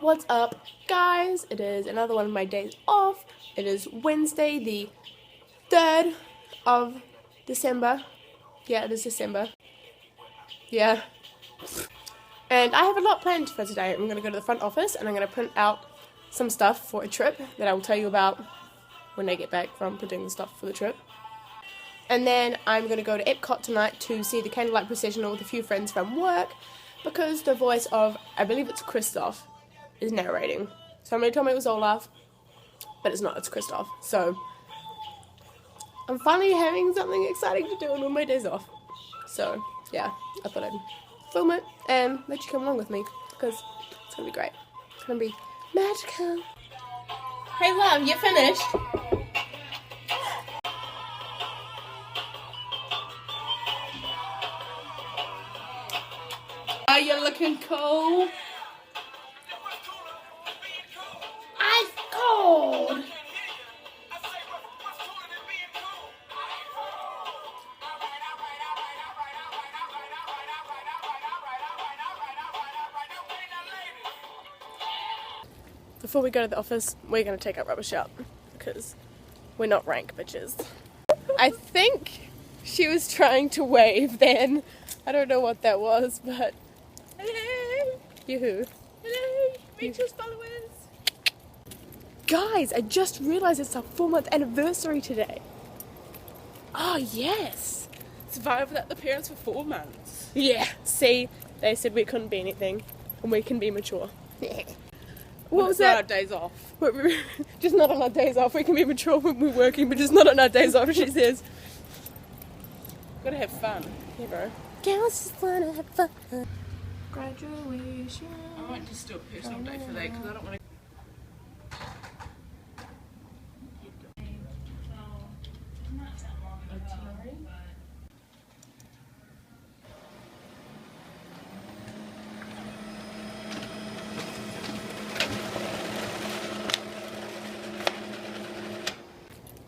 What's up, guys? It is another one of my days off. It is Wednesday, the 3rd of December. Yeah, it is December. Yeah. And I have a lot planned for today. I'm going to go to the front office and I'm going to print out some stuff for a trip that I will tell you about when I get back from printing the stuff for the trip. And then I'm going to go to EPCOT tonight to see the Candle Light Processional with a few friends from work because the voice of, I believe it's Christoph, is narrating. Somebody told me it was Olaf, but it's not, it's Christoph. So I'm finally having something exciting to do on all my days off. So yeah, I thought I'd film it and let you come along with me because it's going to be great. It's going to be magical. Hey love, you finished? Are you looking cool? Ice cold! Before we go to the office, we're going to take our rubbish out because we're not rank bitches. I think she was trying to wave then. I don't know what that was, but hello! Yoo-hoo. Hello! Rachel's followers! Guys, I just realised it's our 4-month anniversary today. Oh, yes! Survived without the parents for 4 months. Yeah, see? They said we couldn't be anything, and we can be mature. What was that? Our days off. Just not on our days off. We can be mature when we're working, but just not on our days off, she says. Gotta have fun. Yeah, bro. Girls just wanna have fun. Graduation. I might just do a personal day for that because I don't want to.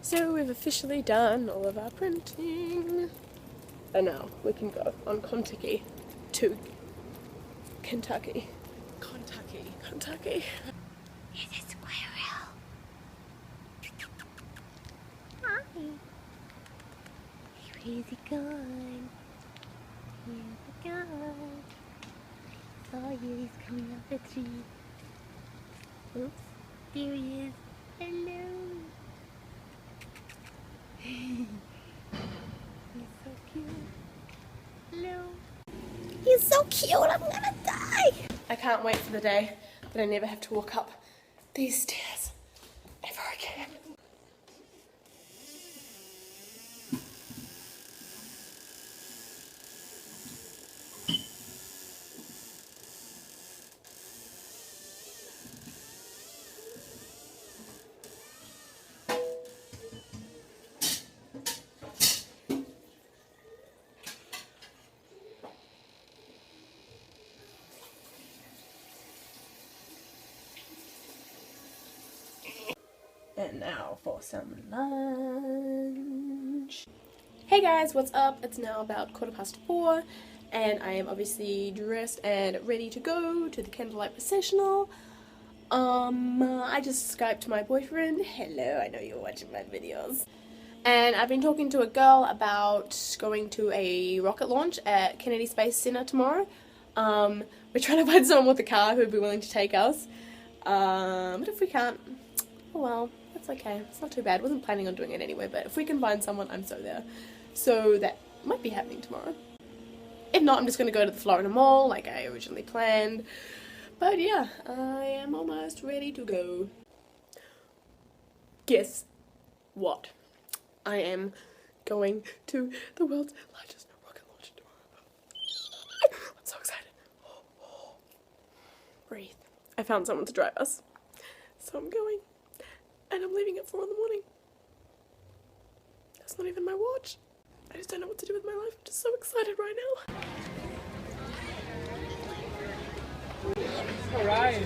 So we've officially done all of our printing. And now we can go on Kentucky to Kentucky. Kentucky. It's a squirrel. Hi. Where's he gone? Here's he gone. Oh yeah, he's coming up the tree. Oops, there he is. Hello. He's so cute. Hello. He's so cute, I'm gonna die. I can't wait for the day that I never have to walk up these stairs ever again. And now for some lunch. Hey guys, what's up? It's now about 4:15 and I am obviously dressed and ready to go to the Candle Light Processional. I just Skyped my boyfriend. Hello, I know you're watching my videos. And I've been talking to a girl about going to a rocket launch at Kennedy Space Center tomorrow. We're trying to find someone with a car who'd be willing to take us. But if we can't, oh well. It's okay, it's not too bad. Wasn't planning on doing it anyway, but if we can find someone, I'm so there. So that might be happening tomorrow. If not, I'm just gonna go to the Florida Mall like I originally planned. But yeah, I am almost ready to go. Guess what? I am going to the world's largest rocket launch tomorrow. I'm so excited. Breathe. I found someone to drive us. So I'm going. And I'm leaving at 4 in the morning. That's not even my watch. I just don't know what to do with my life. I'm just so excited right now. Alright.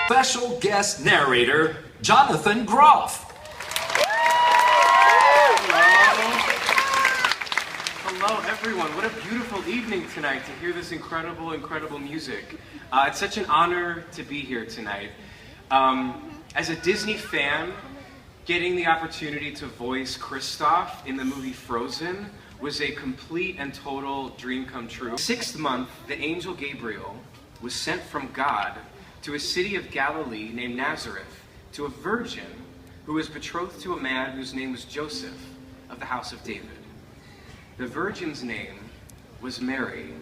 Special guest narrator, Jonathan Groff. Hello everyone, what a beautiful evening tonight to hear this incredible music. It's such an honor to be here tonight. As a Disney fan, getting the opportunity to voice Kristoff in the movie Frozen was a complete and total dream come true. 6th month, the angel Gabriel was sent from God to a city of Galilee named Nazareth, to a virgin who was betrothed to a man whose name was Joseph of the house of David. The virgin's name was Mary.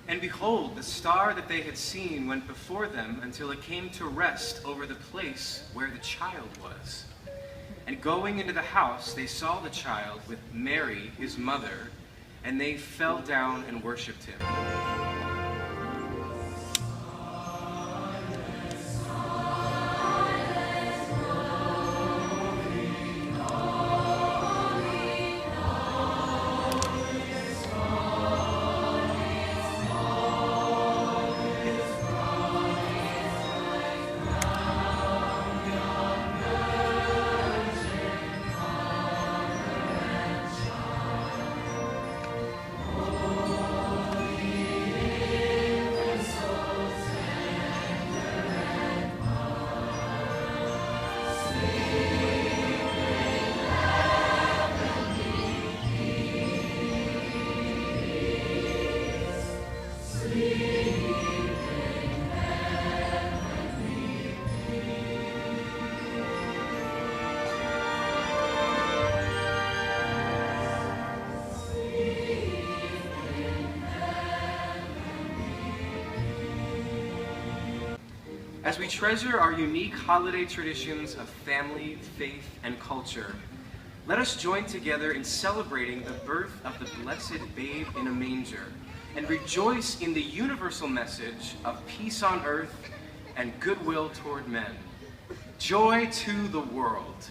And behold, the star that they had seen went before them until it came to rest over the place where the child was. And going into the house, they saw the child with Mary, his mother, and they fell down and worshipped him. As we treasure our unique holiday traditions of family, faith, and culture, let us join together in celebrating the birth of the blessed babe in a manger and rejoice in the universal message of peace on earth and goodwill toward men. Joy to the world.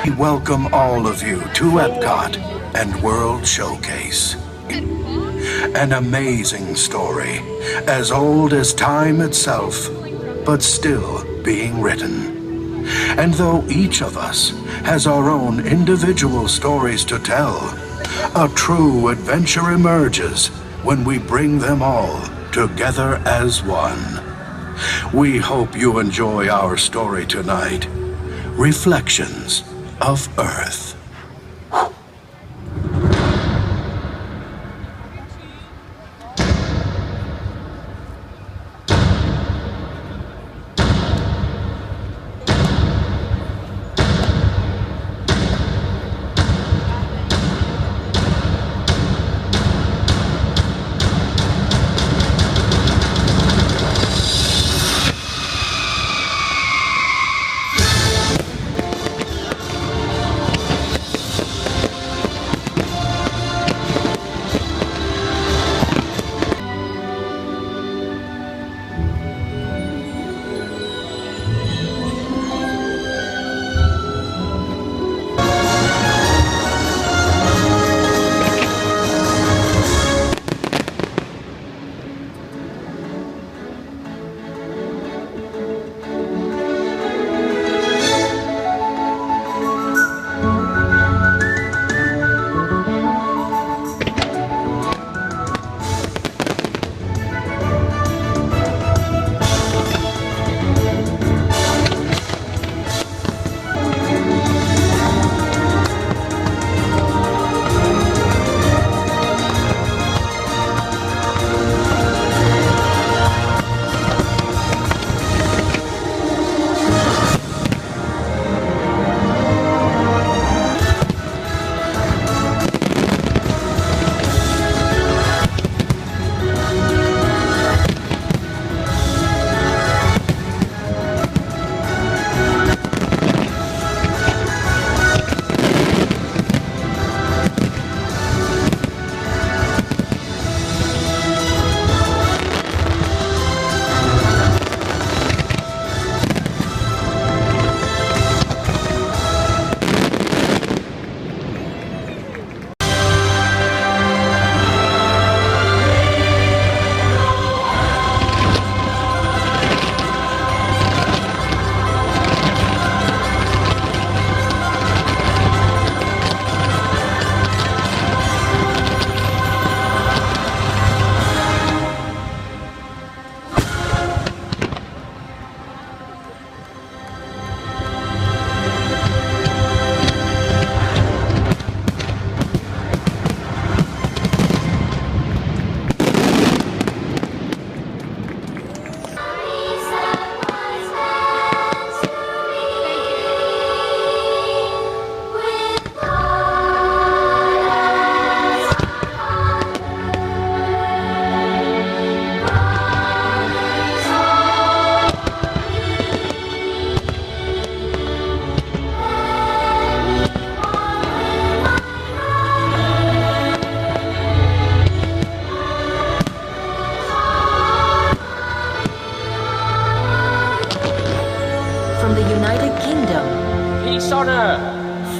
We welcome all of you to EPCOT and World Showcase. An amazing story, as old as time itself, but still being written. And though each of us has our own individual stories to tell, a true adventure emerges when we bring them all together as one. We hope you enjoy our story tonight, Reflections of Earth.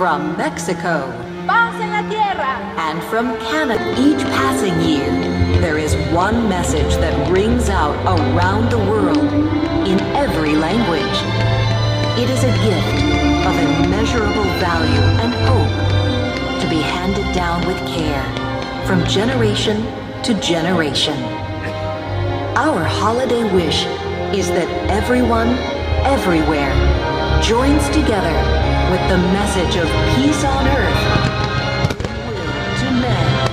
from Mexico, Paz en la tierra. and from Canada. Each passing year, there is one message that rings out around the world in every language. It is a gift of immeasurable value and hope to be handed down with care from generation to generation. Our holiday wish is that everyone, everywhere, joins together with the message of peace on earth, goodwill to men.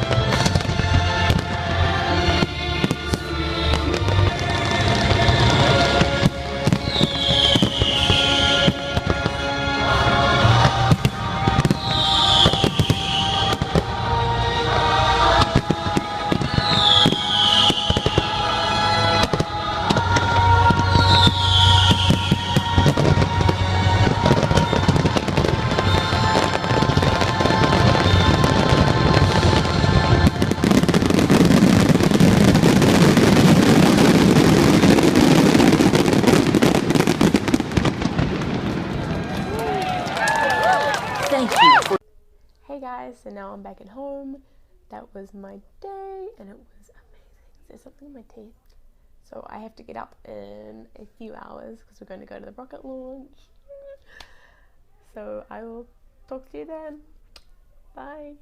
Thank you for Hey guys, so now I'm back at home. That was my day and it was amazing. There's something in my teeth. So I have to get up in a few hours because we're going to go to the rocket launch. So I will talk to you then. Bye.